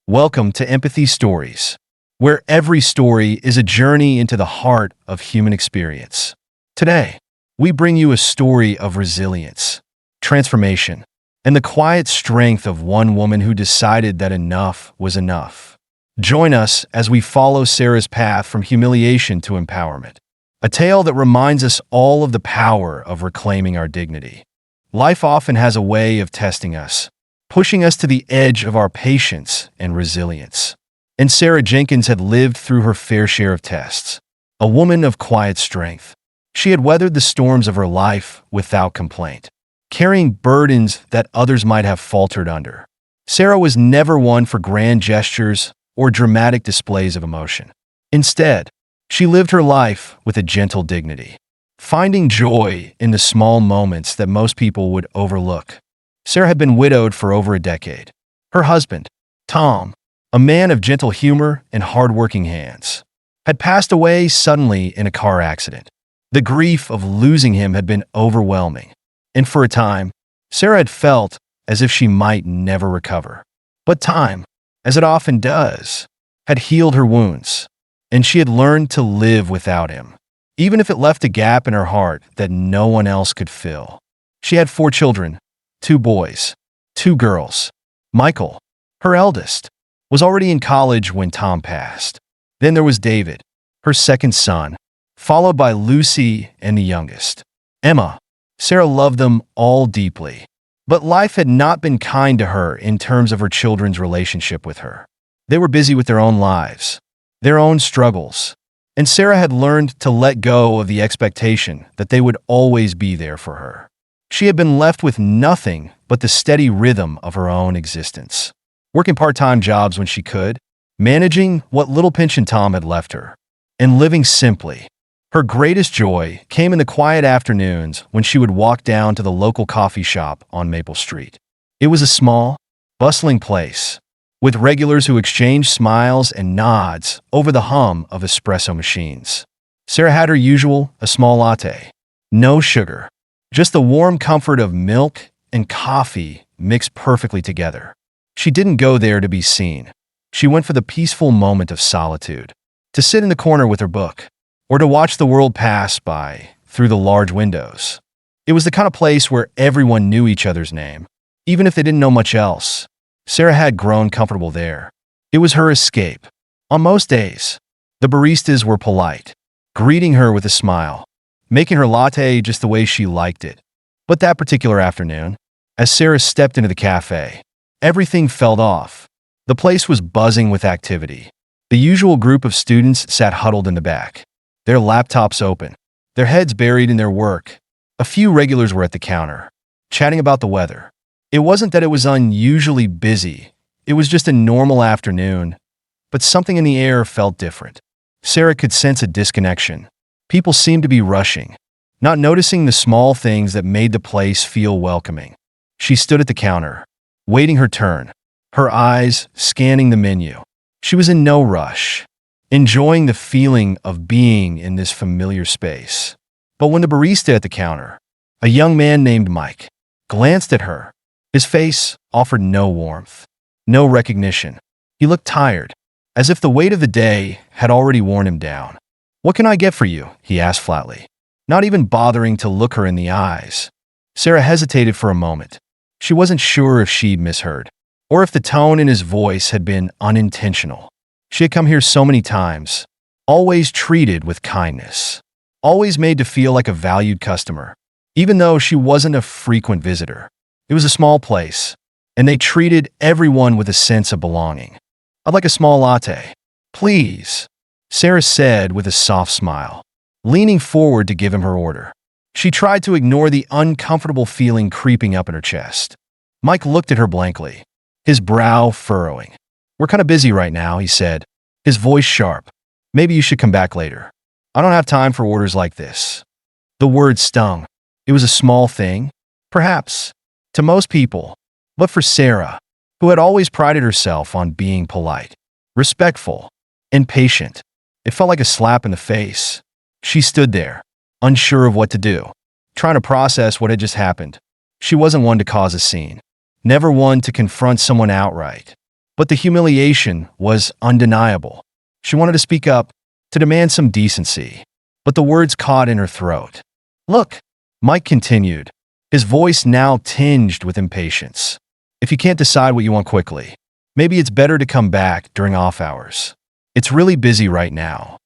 Welcome to Empathy Stories, where every story is a journey into the heart of human experience. Today, we bring you a story of resilience, transformation, and the quiet strength of one woman who decided that enough was enough. Join us as we follow Sarah's path from humiliation to empowerment, a tale that reminds us all of the power of reclaiming our dignity. Life often has a way of testing us, pushing us to the edge of our patience and resilience. And Sarah Jenkins had lived through her fair share of tests, a woman of quiet strength. She had weathered the storms of her life without complaint, carrying burdens that others might have faltered under. Sarah was never one for grand gestures or dramatic displays of emotion. Instead, she lived her life with a gentle dignity, finding joy in the small moments that most people would overlook. Sarah had been widowed for over a decade. Her husband, Tom, a man of gentle humor and hard-working hands, had passed away suddenly in a car accident. The grief of losing him had been overwhelming, and for a time, Sarah had felt as if she might never recover. But time, as it often does, had healed her wounds, and she had learned to live without him, even if it left a gap in her heart that no one else could fill. She had 4 children, 2 boys, 2 girls. Michael, her eldest, was already in college when Tom passed. Then there was David, her second son, followed by Lucy and the youngest, Emma. Sarah loved them all deeply, but life had not been kind to her in terms of her children's relationship with her. They were busy with their own lives, their own struggles, and Sarah had learned to let go of the expectation that they would always be there for her. She had been left with nothing but the steady rhythm of her own existence, working part-time jobs when she could, managing what little pension Tom had left her, and living simply. Her greatest joy came in the quiet afternoons when she would walk down to the local coffee shop on Maple Street. It was a small, bustling place, with regulars who exchanged smiles and nods over the hum of espresso machines. Sarah had her usual, a small latte. No sugar. Just the warm comfort of milk and coffee mixed perfectly together. She didn't go there to be seen. She went for the peaceful moment of solitude, to sit in the corner with her book, or to watch the world pass by through the large windows. It was the kind of place where everyone knew each other's name, even if they didn't know much else. Sarah had grown comfortable there. It was her escape. On most days, the baristas were polite, greeting her with a smile, making her latte just the way she liked it. But that particular afternoon, as Sarah stepped into the cafe, everything felt off. The place was buzzing with activity. The usual group of students sat huddled in the back, their laptops open, their heads buried in their work. A few regulars were at the counter, chatting about the weather. It wasn't that it was unusually busy. It was just a normal afternoon, but something in the air felt different. Sarah could sense a disconnection. People seemed to be rushing, not noticing the small things that made the place feel welcoming. She stood at the counter, waiting her turn, her eyes scanning the menu. She was in no rush, enjoying the feeling of being in this familiar space. But when the barista at the counter, a young man named Mike, glanced at her, his face offered no warmth, no recognition. He looked tired, as if the weight of the day had already worn him down. "What can I get for you?" he asked flatly, not even bothering to look her in the eyes. Sarah hesitated for a moment. She wasn't sure if she'd misheard, or if the tone in his voice had been unintentional. She had come here so many times, always treated with kindness, always made to feel like a valued customer, even though she wasn't a frequent visitor. It was a small place, and they treated everyone with a sense of belonging. "I'd like a small latte, please," Sarah said with a soft smile, leaning forward to give him her order. She tried to ignore the uncomfortable feeling creeping up in her chest. Mike looked at her blankly, his brow furrowing. "We're kind of busy right now," he said, his voice sharp. "Maybe you should come back later. I don't have time for orders like this." The word stung. It was a small thing, perhaps, to most people, but for Sarah, who had always prided herself on being polite, respectful, and patient, it felt like a slap in the face. She stood there, unsure of what to do, trying to process what had just happened. She wasn't one to cause a scene, never one to confront someone outright. But the humiliation was undeniable. She wanted to speak up, to demand some decency, but the words caught in her throat. "Look," Mike continued, his voice now tinged with impatience. "If you can't decide what you want quickly, maybe it's better to come back during off hours. It's really busy right now."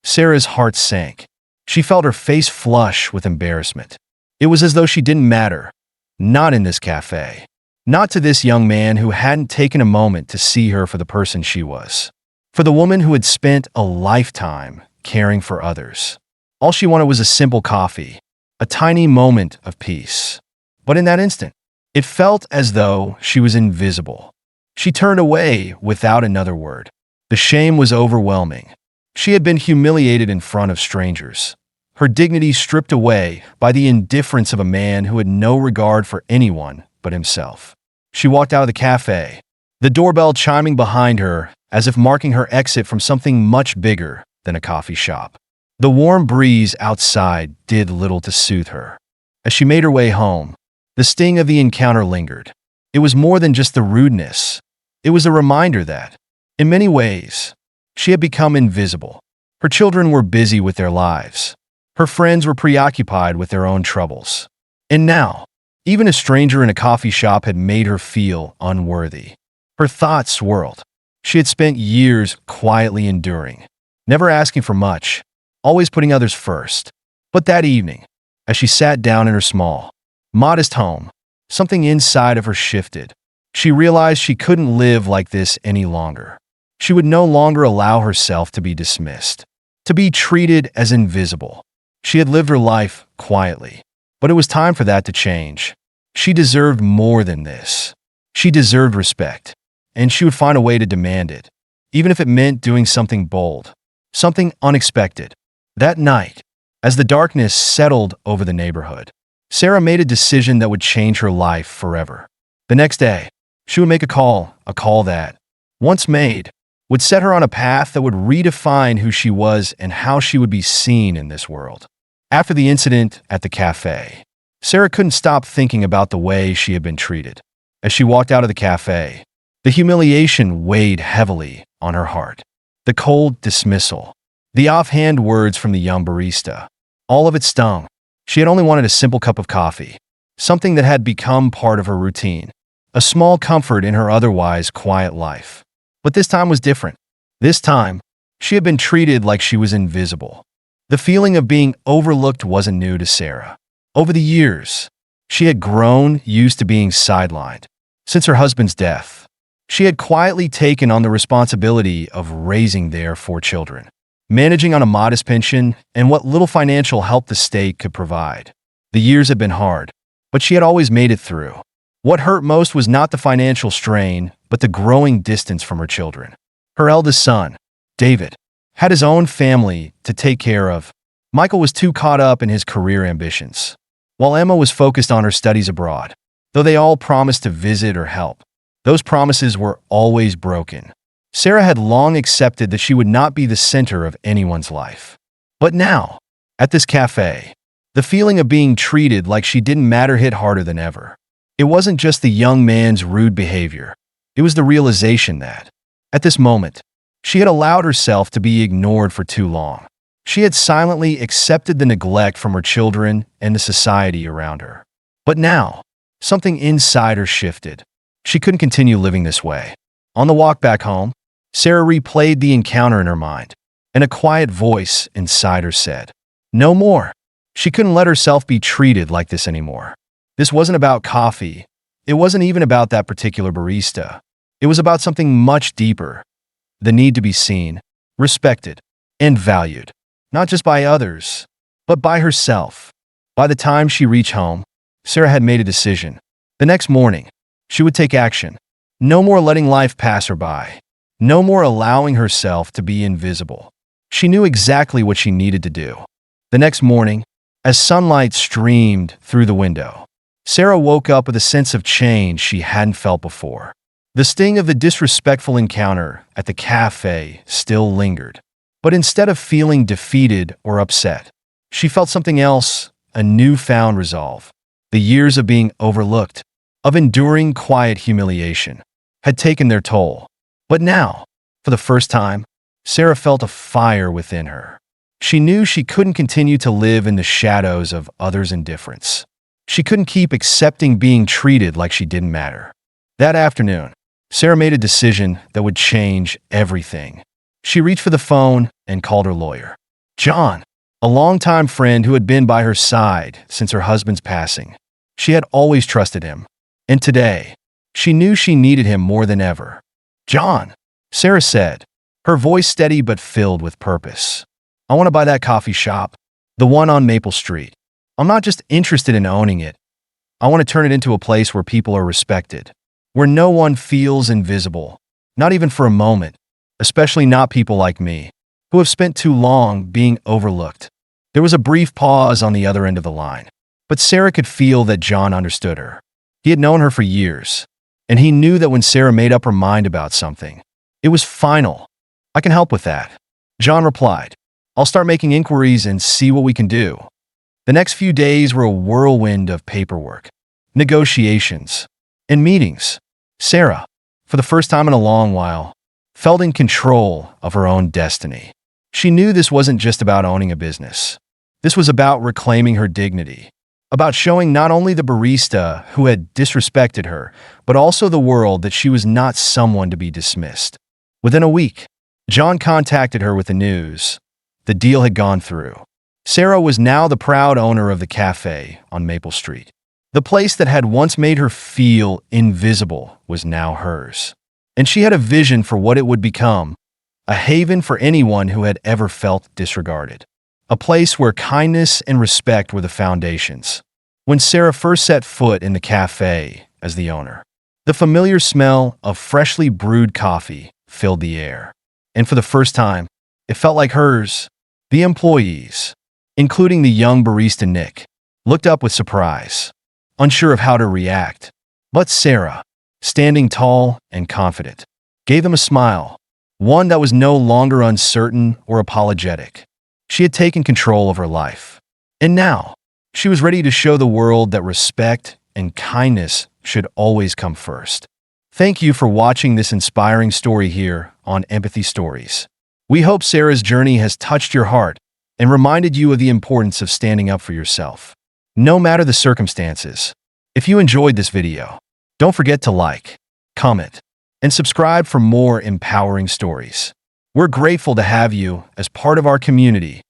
Sarah's heart sank. She felt her face flush with embarrassment. It was as though she didn't matter. Not in this cafe. Not to this young man who hadn't taken a moment to see her for the person she was. For the woman who had spent a lifetime caring for others. All she wanted was a simple coffee, a tiny moment of peace. But in that instant, it felt as though she was invisible. She turned away without another word. The shame was overwhelming. She had been humiliated in front of strangers, her dignity stripped away by the indifference of a man who had no regard for anyone but himself. She walked out of the cafe, the doorbell chiming behind her as if marking her exit from something much bigger than a coffee shop. The warm breeze outside did little to soothe her. As she made her way home, the sting of the encounter lingered. It was more than just the rudeness. It was a reminder that, in many ways, she had become invisible. Her children were busy with their lives. Her friends were preoccupied with their own troubles. And now, even a stranger in a coffee shop had made her feel unworthy. Her thoughts swirled. She had spent years quietly enduring, never asking for much, always putting others first. But that evening, as she sat down in her small, modest home, something inside of her shifted. She realized she couldn't live like this any longer. She would no longer allow herself to be dismissed, to be treated as invisible. She had lived her life quietly, but it was time for that to change. She deserved more than this. She deserved respect, and she would find a way to demand it, even if it meant doing something bold, something unexpected. That night, as the darkness settled over the neighborhood, Sarah made a decision that would change her life forever. The next day, she would make a call that, once made, would set her on a path that would redefine who she was and how she would be seen in this world. After the incident at the cafe, Sarah couldn't stop thinking about the way she had been treated. As she walked out of the cafe, the humiliation weighed heavily on her heart. The cold dismissal, the offhand words from the young barista, all of it stung. She had only wanted a simple cup of coffee, something that had become part of her routine, a small comfort in her otherwise quiet life. But this time was different. This time, she had been treated like she was invisible. The feeling of being overlooked wasn't new to Sarah. Over the years, she had grown used to being sidelined. Since her husband's death, she had quietly taken on the responsibility of raising their 4 children, managing on a modest pension and what little financial help the state could provide. The years had been hard, but she had always made it through. What hurt most was not the financial strain, but the growing distance from her children. Her eldest son, David, had his own family to take care of. Michael was too caught up in his career ambitions, while Emma was focused on her studies abroad. Though they all promised to visit or help, those promises were always broken. Sarah had long accepted that she would not be the center of anyone's life. But now, at this cafe, the feeling of being treated like she didn't matter hit harder than ever. It wasn't just the young man's rude behavior. It was the realization that, at this moment, she had allowed herself to be ignored for too long. She had silently accepted the neglect from her children and the society around her. But now, something inside her shifted. She couldn't continue living this way. On the walk back home, Sarah replayed the encounter in her mind, and a quiet voice inside her said, "No more." She couldn't let herself be treated like this anymore. This wasn't about coffee. It wasn't even about that particular barista. It was about something much deeper. The need to be seen, respected, and valued, not just by others, but by herself. By the time she reached home, Sarah had made a decision. The next morning, she would take action. No more letting life pass her by. No more allowing herself to be invisible. She knew exactly what she needed to do. The next morning, as sunlight streamed through the window, Sarah woke up with a sense of change she hadn't felt before. The sting of the disrespectful encounter at the cafe still lingered. But instead of feeling defeated or upset, she felt something else, a newfound resolve. The years of being overlooked, of enduring quiet humiliation, had taken their toll. But now, for the first time, Sarah felt a fire within her. She knew she couldn't continue to live in the shadows of others' indifference. She couldn't keep accepting being treated like she didn't matter. That afternoon, Sarah made a decision that would change everything. She reached for the phone and called her lawyer, John, a longtime friend who had been by her side since her husband's passing. She had always trusted him, and today, she knew she needed him more than ever. John, Sarah said, her voice steady but filled with purpose. I want to buy that coffee shop, the one on Maple Street. I'm not just interested in owning it. I want to turn it into a place where people are respected, where no one feels invisible, not even for a moment, especially not people like me, who have spent too long being overlooked. There was a brief pause on the other end of the line, but Sarah could feel that John understood her. He had known her for years, and he knew that when Sarah made up her mind about something, it was final. I can help with that, John replied. I'll start making inquiries and see what we can do. The next few days were a whirlwind of paperwork, negotiations, and meetings. Sarah, for the first time in a long while, felt in control of her own destiny. She knew this wasn't just about owning a business. This was about reclaiming her dignity, about showing not only the barista who had disrespected her, but also the world that she was not someone to be dismissed. Within a week, John contacted her with the news. The deal had gone through. Sarah was now the proud owner of the cafe on Maple Street. The place that had once made her feel invisible was now hers. And she had a vision for what it would become, a haven for anyone who had ever felt disregarded. A place where kindness and respect were the foundations. When Sarah first set foot in the cafe as the owner, the familiar smell of freshly brewed coffee filled the air. And for the first time, it felt like hers. The employees, including the young barista Nick, looked up with surprise, unsure of how to react. But Sarah, standing tall and confident, gave them a smile, one that was no longer uncertain or apologetic. She had taken control of her life. And now, she was ready to show the world that respect and kindness should always come first. Thank you for watching this inspiring story here on Empathy Stories. We hope Sarah's journey has touched your heart and reminded you of the importance of standing up for yourself, no matter the circumstances. If you enjoyed this video, don't forget to like, comment, and subscribe for more empowering stories. We're grateful to have you as part of our community